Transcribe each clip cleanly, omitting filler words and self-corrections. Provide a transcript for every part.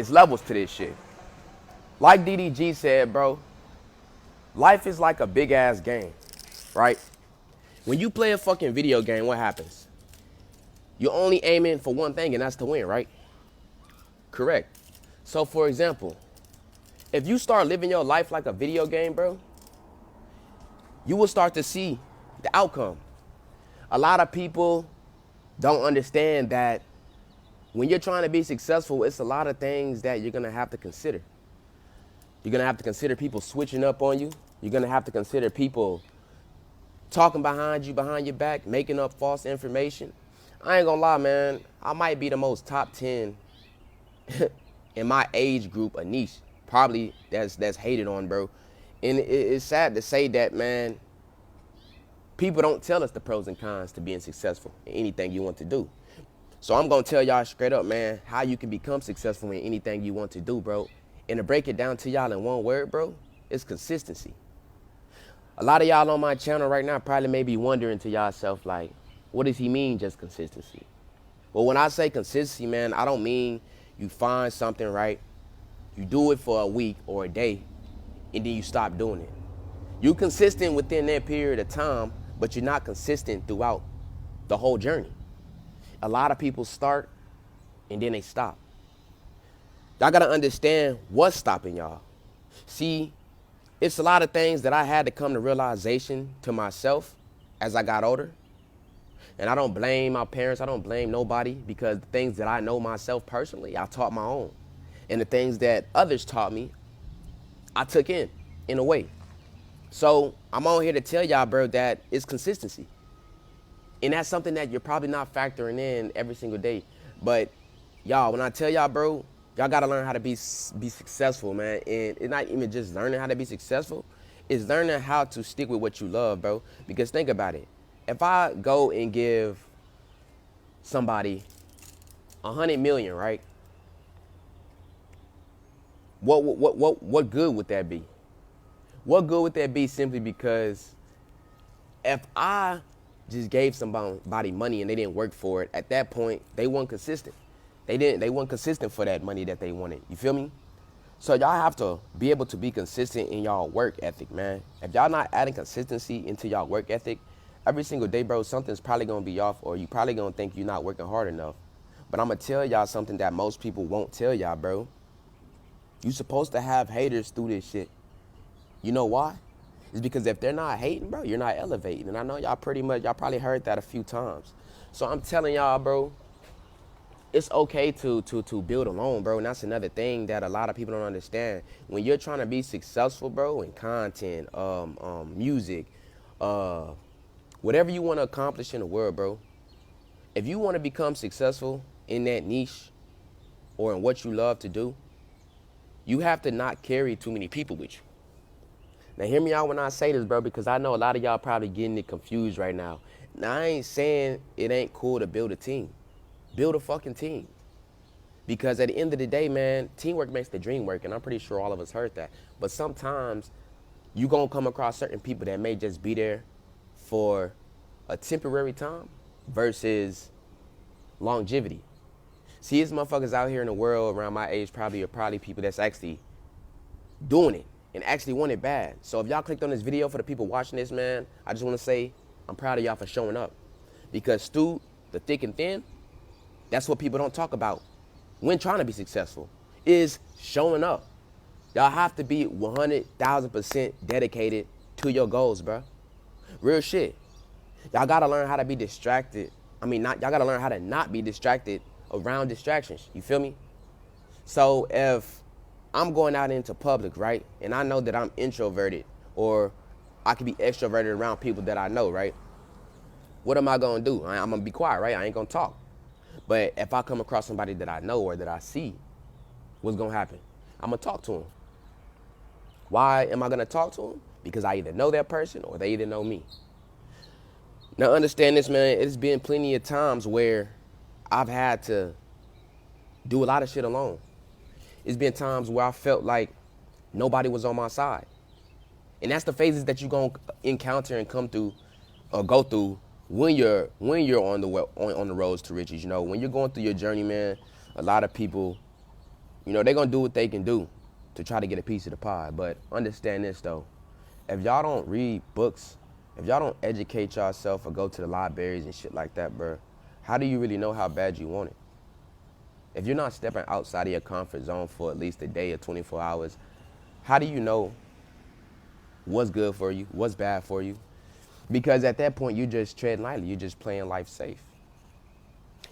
It's levels to this shit. Like DDG said, bro, life is like a big ass game, right? When you play a fucking video game, what happens? You're only aiming for one thing, and that's to win, right? Correct. So, for example, if you start living your life like a video game, bro, you will start to see the outcome. A lot of people don't understand that when you're trying to be successful, it's a lot of things that you're gonna have to consider. You're gonna have to consider people switching up on you. You're gonna have to consider people talking behind you, behind your back, making up false information. I ain't gonna lie, man. I might be the most top 10 in my age group, a niche. Probably that's hated on, bro. And it's sad to say that, man. People don't tell us the pros and cons to being successful in anything you want to do. So I'm gonna tell y'all straight up, man, how you can become successful in anything you want to do, bro. And to break it down to y'all in one word, bro, it's consistency. A lot of y'all on my channel right now probably may be wondering to yourself, like, what does he mean, just consistency? Well, when I say consistency, man, I don't mean you find something, right? You do it for a week or a day, and then you stop doing it. You're consistent within that period of time, but you're not consistent throughout the whole journey. A lot of people start, and then they stop. Y'all gotta understand what's stopping y'all. See, it's a lot of things that I had to come to realization to myself as I got older. And I don't blame my parents, I don't blame nobody, because the things that I know myself personally, I taught my own. And the things that others taught me, I took in a way. So I'm on here to tell y'all, bro, that it's consistency. And that's something that you're probably not factoring in every single day. But y'all, when I tell y'all, bro, y'all gotta learn how to be successful, man. And it's not even just learning how to be successful, it's learning how to stick with what you love, bro. Because think about it. If I go and give somebody 100 million, right? What good would that be? What good would that be simply because if I just gave somebody money and they didn't work for it, at that point, they weren't consistent. They weren't consistent for that money that they wanted. You feel me? So y'all have to be able to be consistent in y'all work ethic, man. If y'all not adding consistency into y'all work ethic, every single day, bro, something's probably gonna be off, or you probably gonna think you're not working hard enough. But I'm gonna tell y'all something that most people won't tell y'all, bro. You supposed to have haters through this shit. You know why? It's because if they're not hating, bro, you're not elevating. And I know y'all probably heard that a few times. So I'm telling y'all, bro, it's okay to build alone, bro. And that's another thing that a lot of people don't understand. When you're trying to be successful, bro, in content, music, whatever you want to accomplish in the world, bro, if you want to become successful in that niche or in what you love to do, you have to not carry too many people with you. Now, hear me out when I say this, bro, because I know a lot of y'all probably getting it confused right now. Now, I ain't saying it ain't cool to build a team. Build a fucking team. Because at the end of the day, man, teamwork makes the dream work, and I'm pretty sure all of us heard that. But sometimes you gonna come across certain people that may just be there for a temporary time versus longevity. See, there's motherfuckers out here in the world around my age probably are probably people that's actually doing it and actually want it bad. So if y'all clicked on this video, for the people watching this, man, I just want to say I'm proud of y'all for showing up. Because through the thick and thin, that's what people don't talk about when trying to be successful, is showing up. Y'all have to be 100,000% dedicated to your goals, bro. Real shit. Y'all gotta learn how to be distracted. Y'all gotta learn how to not be distracted around distractions. You feel me? So if I'm going out into public, right, and I know that I'm introverted, or I can be extroverted around people that I know, right? What am I gonna do? I'm gonna be quiet, right? I ain't gonna talk. But if I come across somebody that I know or that I see, what's gonna happen? I'm gonna talk to them. Why am I gonna talk to them? Because I either know that person or they either know me. Now understand this, man, it's been plenty of times where I've had to do a lot of shit alone. It's been times where I felt like nobody was on my side. And that's the phases that you're gonna encounter and come through or go through when you're on the roads to riches. You know, when you're going through your journey, man, a lot of people, You know, they're going to do what they can do to try to get a piece of the pie. But understand this, though. If y'all don't read books, if y'all don't educate yourself or go to the libraries and shit like that, bro, how do you really know how bad you want it? If you're not stepping outside of your comfort zone for at least a day or 24 hours, how do you know what's good for you, what's bad for you? Because at that point, you just tread lightly. You're just playing life safe.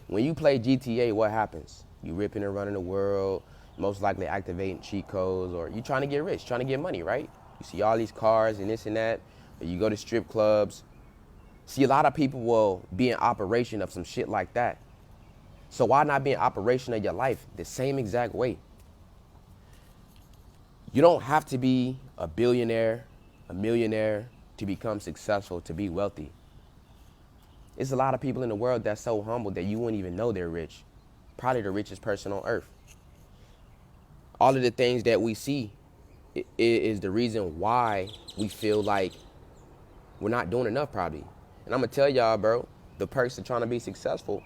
When you play GTA, what happens? You ripping and running the world, most likely activating cheat codes, or you trying to get rich, trying to get money, right? You see all these cars and this and that, or you go to strip clubs. See, a lot of people will be in operation of some shit like that. So why not be in operation of your life the same exact way? You don't have to be a billionaire, a millionaire to become successful, to be wealthy. There's a lot of people in the world that's so humble that you wouldn't even know they're rich. Probably the richest person on earth. All of the things that we see is the reason why we feel like we're not doing enough, probably. And I'm gonna tell y'all, bro, the perks of trying to be successful,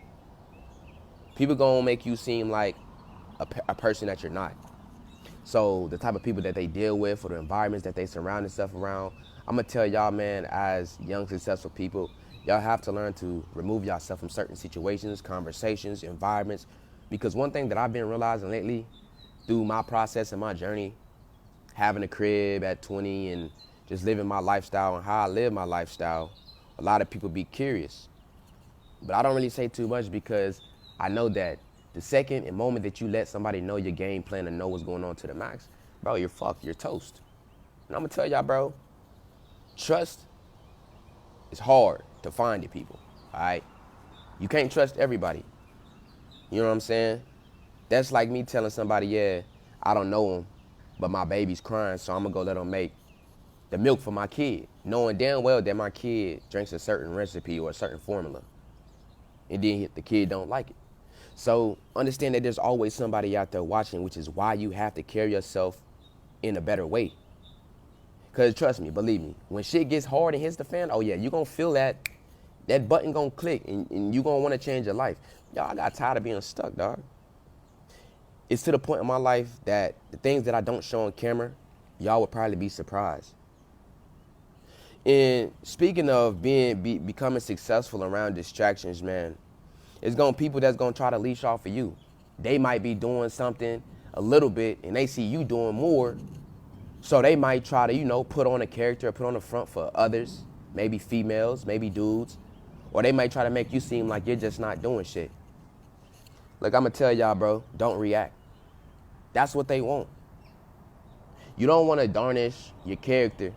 people gonna make you seem like a person that you're not. So the type of people that they deal with or the environments that they surround themselves around, I'm gonna tell y'all, man, as young, successful people, y'all have to learn to remove yourself from certain situations, conversations, environments. Because one thing that I've been realizing lately through my process and my journey, having a crib at 20 and just living my lifestyle and how I live my lifestyle, a lot of people be curious. But I don't really say too much because I know that the second and moment that you let somebody know your game plan and know what's going on to the max, bro, you're fucked, you're toast. And I'm gonna tell y'all, bro, trust is hard to find it, people, all right? You can't trust everybody. You know what I'm saying? That's like me telling somebody, yeah, I don't know him, but my baby's crying, so I'm gonna go let him make the milk for my kid, knowing damn well that my kid drinks a certain recipe or a certain formula, and then the kid don't like it. So understand that there's always somebody out there watching, which is why you have to carry yourself in a better way. Because trust me, believe me, when shit gets hard and hits the fan, oh yeah, you're going to feel that button going to click and you're going to want to change your life. Y'all, I got tired of being stuck, dog. It's to the point in my life that the things that I don't show on camera, y'all would probably be surprised. And speaking of becoming successful around distractions, man, it's going to people that's going to try to leash off of you. They might be doing something a little bit and they see you doing more. So they might try to, you know, put on a character, put on the front for others, maybe females, maybe dudes, or they might try to make you seem like you're just not doing shit. Look, I'm gonna tell y'all, bro, don't react. That's what they want. You don't want to tarnish your character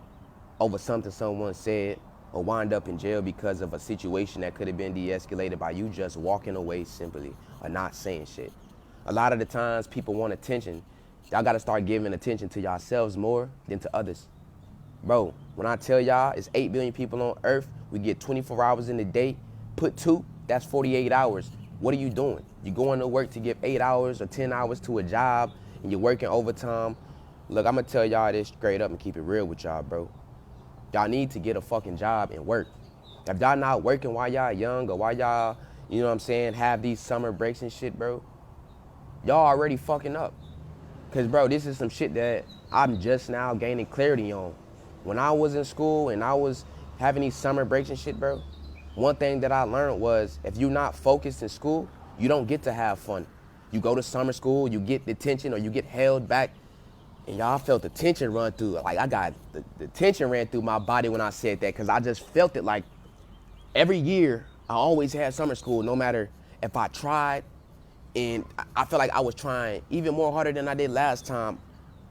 over something someone said or wind up in jail because of a situation that could have been de-escalated by you just walking away simply or not saying shit. A lot of the times people want attention. Y'all got to start giving attention to yourselves more than to others. Bro, when I tell y'all it's 8 billion people on earth, we get 24 hours in a day, put 2, that's 48 hours. What are you doing? You going to work to give 8 hours or 10 hours to a job and you're working overtime. Look, I'm going to tell y'all this straight up and keep it real with y'all, bro. Y'all need to get a fucking job and work. If y'all not working while y'all young or while y'all, you know what I'm saying, have these summer breaks and shit, bro, y'all already fucking up. Because, bro, this is some shit that I'm just now gaining clarity on. When I was in school and I was having these summer breaks and shit, bro, one thing that I learned was if you're not focused in school, you don't get to have fun. You go to summer school, you get detention or you get held back, and y'all felt the tension run through. Like, I got the tension ran through my body when I said that because I just felt it like every year I always had summer school, no matter if I tried. And I felt like I was trying even more harder than I did last time.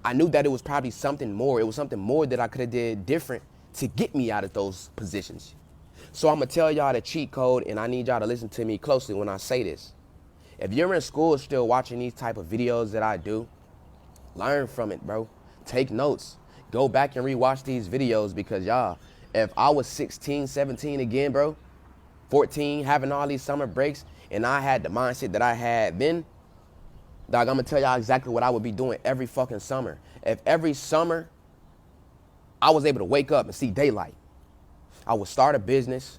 I knew that it was probably something more. It was something more that I could have did different to get me out of those positions. So I'm going to tell y'all the cheat code, and I need y'all to listen to me closely when I say this. If you're in school still watching these type of videos that I do, learn from it, bro. Take notes. Go back and rewatch these videos because, y'all, if I was 16, 17 again, bro, 14, having all these summer breaks, and I had the mindset that I had then, dog, I'm gonna tell y'all exactly what I would be doing every fucking summer. If every summer I was able to wake up and see daylight, I would start a business,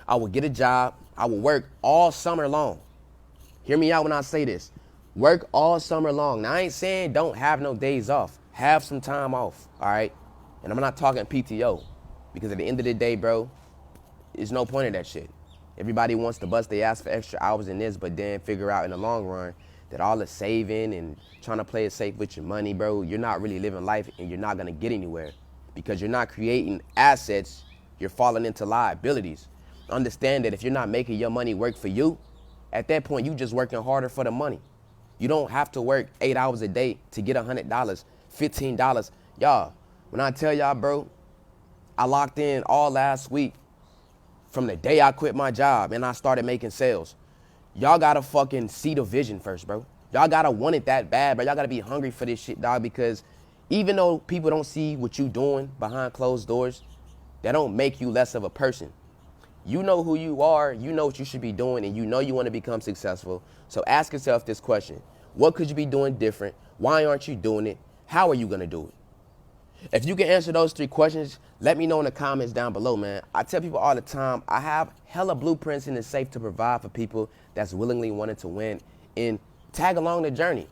I would get a job, I would work all summer long. Hear me out when I say this. Work all summer long. Now, I ain't saying don't have no days off. Have some time off, all right? And I'm not talking PTO, because at the end of the day, bro, there's no point in that shit. Everybody wants to bust their ass for extra hours in this, but then figure out in the long run that all the saving and trying to play it safe with your money, bro, you're not really living life and you're not gonna get anywhere because you're not creating assets, you're falling into liabilities. Understand that if you're not making your money work for you, at that point, you just working harder for the money. You don't have to work 8 hours a day to get $100, $15. Y'all, when I tell y'all, bro, I locked in all last week from the day I quit my job and I started making sales. Y'all gotta fucking see the vision first, bro. Y'all gotta want it that bad, bro. Y'all gotta be hungry for this shit, dog, because even though people don't see what you doing behind closed doors, that don't make you less of a person. You know who you are, you know what you should be doing, and you know you want to become successful. So ask yourself this question. What could you be doing different? Why aren't you doing it? How are you going to do it? If you can answer those 3 questions, let me know in the comments down below, man. I tell people all the time, I have hella blueprints and it's safe to provide for people that's willingly wanting to win and tag along the journey.